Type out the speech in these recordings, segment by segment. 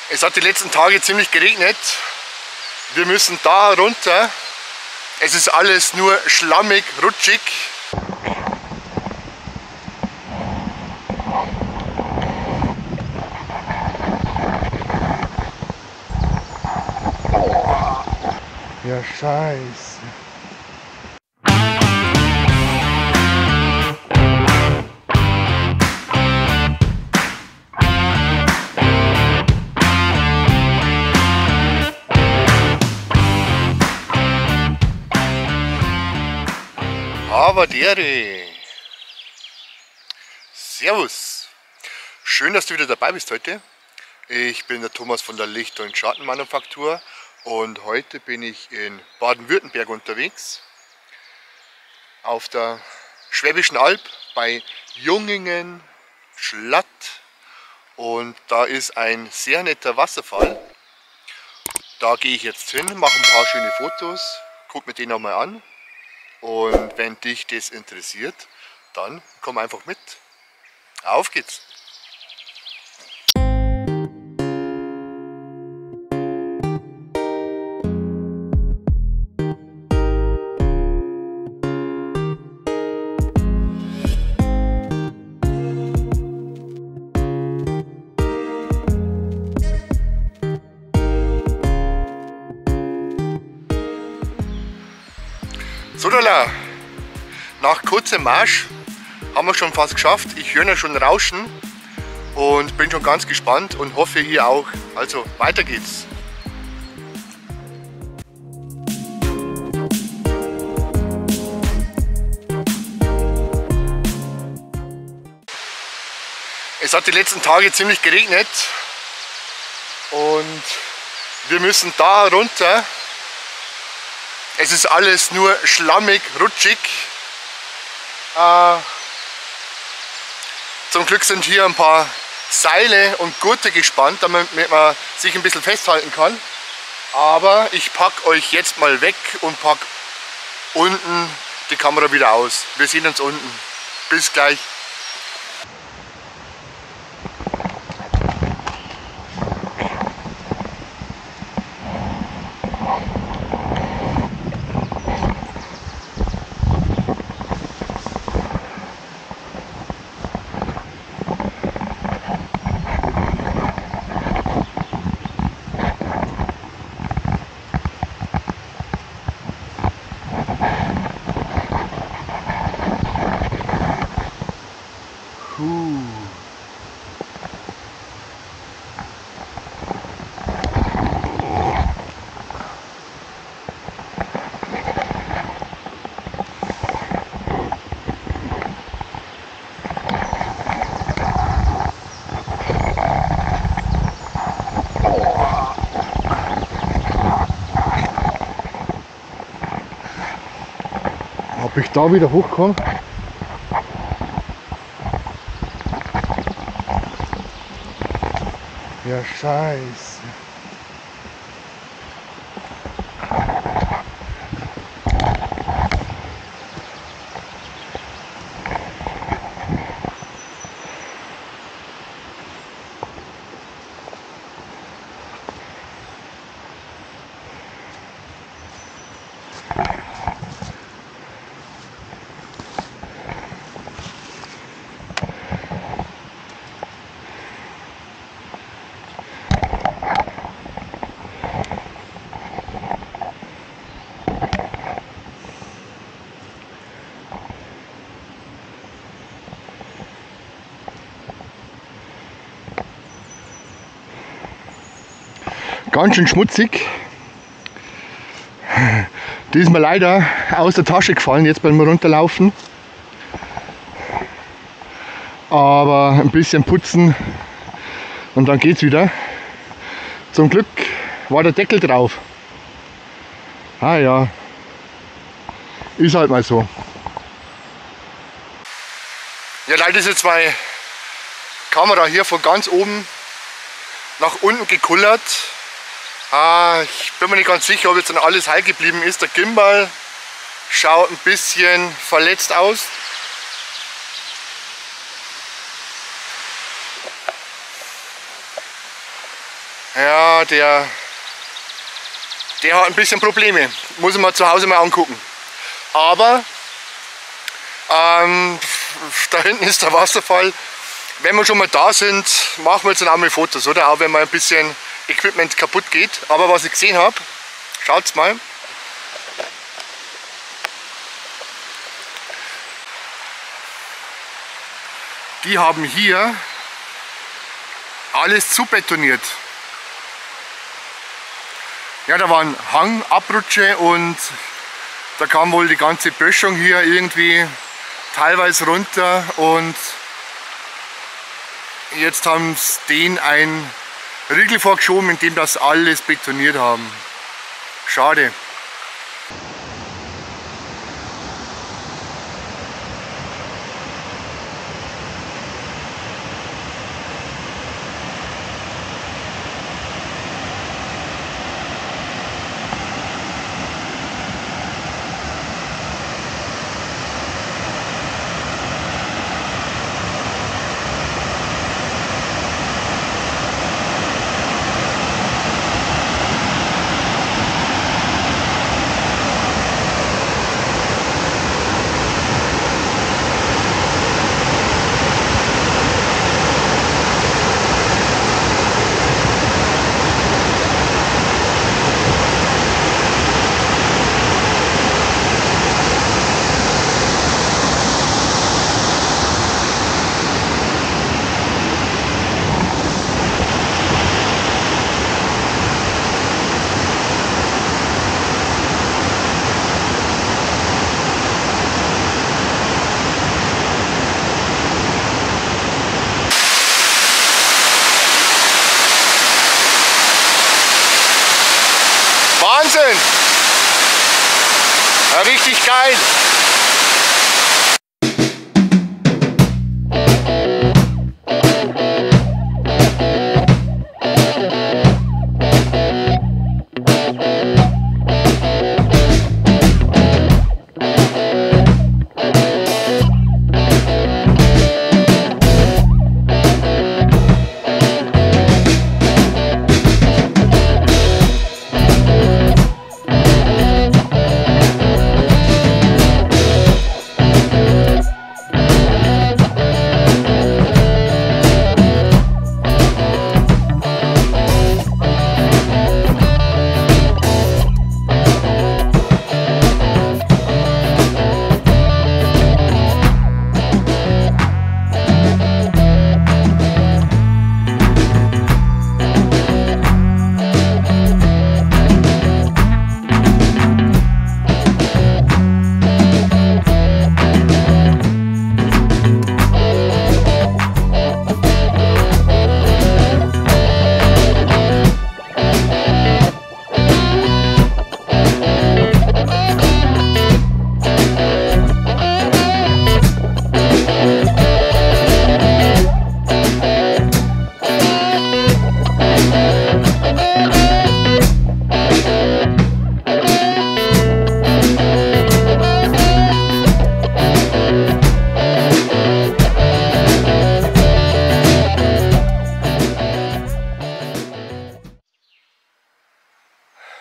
Es hat die letzten Tage ziemlich geregnet. Wir müssen da runter. Es ist alles nur schlammig, rutschig. Ja, scheiße. Havadere. Servus. Schön, dass du wieder dabei bist heute. Ich bin der Thomas von der Licht- und Schattenmanufaktur und heute bin ich in Baden-Württemberg unterwegs. Auf der Schwäbischen Alb bei Jungingen Schlatt. Und da ist ein sehr netter Wasserfall. Da gehe ich jetzt hin, mache ein paar schöne Fotos, guck mir den nochmal an. Und wenn dich das interessiert, dann komm einfach mit. Auf geht's! So, nach kurzem Marsch haben wir schon fast geschafft. Ich höre ja schon Rauschen und bin schon ganz gespannt und hoffe ihr auch. Also weiter geht's. Es hat die letzten Tage ziemlich geregnet und wir müssen da runter. Es ist alles nur schlammig, rutschig. Zum Glück sind hier ein paar Seile und Gurte gespannt, damit man sich ein bisschen festhalten kann. Aber ich packe euch jetzt mal weg und packe unten die Kamera wieder aus. Wir sehen uns unten. Bis gleich. Ob ich da wieder hochkomme? Ja, scheiße. Ganz schön schmutzig. Die ist mir leider aus der Tasche gefallen jetzt beim Runterlaufen. Aber ein bisschen putzen und dann geht's wieder. Zum Glück war der Deckel drauf. Ah ja, ist halt mal so. Ja, leider ist jetzt meine Kamera hier von ganz oben nach unten gekullert. Ich bin mir nicht ganz sicher, ob jetzt dann alles heil geblieben ist. Der Gimbal schaut ein bisschen verletzt aus. Ja, der hat ein bisschen Probleme. Muss ich mir zu Hause mal angucken. Aber da hinten ist der Wasserfall. Wenn wir schon mal da sind, machen wir jetzt dann auch mal Fotos, oder? Auch wenn mal ein bisschen Equipment kaputt geht. Aber was ich gesehen habe, schaut's mal. Die haben hier alles zubetoniert. Ja, da war ein Hang, Abrutsche und da kam wohl die ganze Böschung hier irgendwie teilweise runter und jetzt haben sie denen ein Riegel vorgeschoben, in dem das alles betoniert haben. Schade. Wahnsinn! Ja, richtig geil!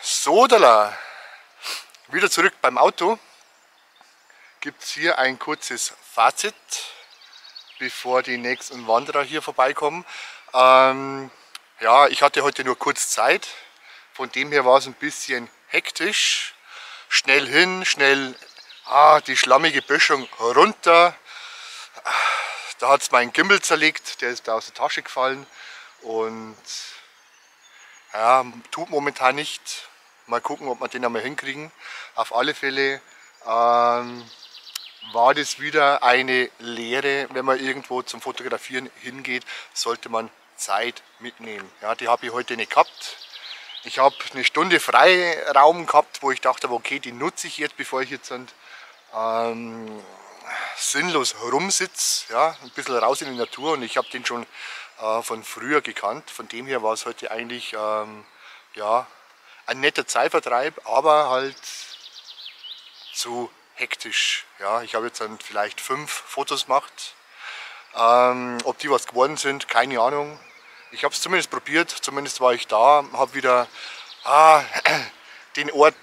Sodala. Wieder zurück beim Auto. Gibt es hier ein kurzes Fazit, bevor die nächsten Wanderer hier vorbeikommen. Ja, ich hatte heute nur kurz Zeit. Von dem her war es ein bisschen hektisch. Schnell hin, schnell die schlammige Böschung runter. Da hat es meinen Gimbal zerlegt, der ist da aus der Tasche gefallen. Und ja, tut momentan nicht. Mal gucken, ob wir den einmal hinkriegen. Auf alle Fälle war das wieder eine Lehre. Wenn man irgendwo zum Fotografieren hingeht, sollte man Zeit mitnehmen. Ja, die habe ich heute nicht gehabt. Ich habe eine Stunde Freiraum gehabt, wo ich dachte, okay, die nutze ich jetzt, bevor ich jetzt sinnlos rumsitze. Ja, ein bisschen raus in die Natur, und ich habe den schon von früher gekannt. Von dem her war es heute eigentlich ja, ein netter Zeitvertreib, aber halt zu hektisch. Ja, ich habe jetzt dann vielleicht 5 Fotos gemacht. Ob die was geworden sind, keine Ahnung. Ich habe es zumindest probiert, zumindest war ich da, habe wieder den Ort,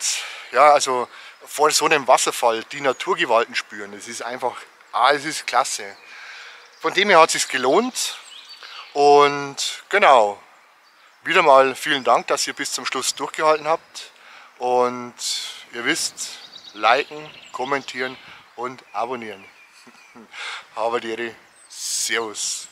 ja, also vor so einem Wasserfall die Naturgewalten spüren. Es ist einfach, es ist klasse. Von dem her hat es sich gelohnt und genau, wieder mal vielen Dank, dass ihr bis zum Schluss durchgehalten habt und ihr wisst, liken, kommentieren und abonnieren. Habe die Ehre. Servus.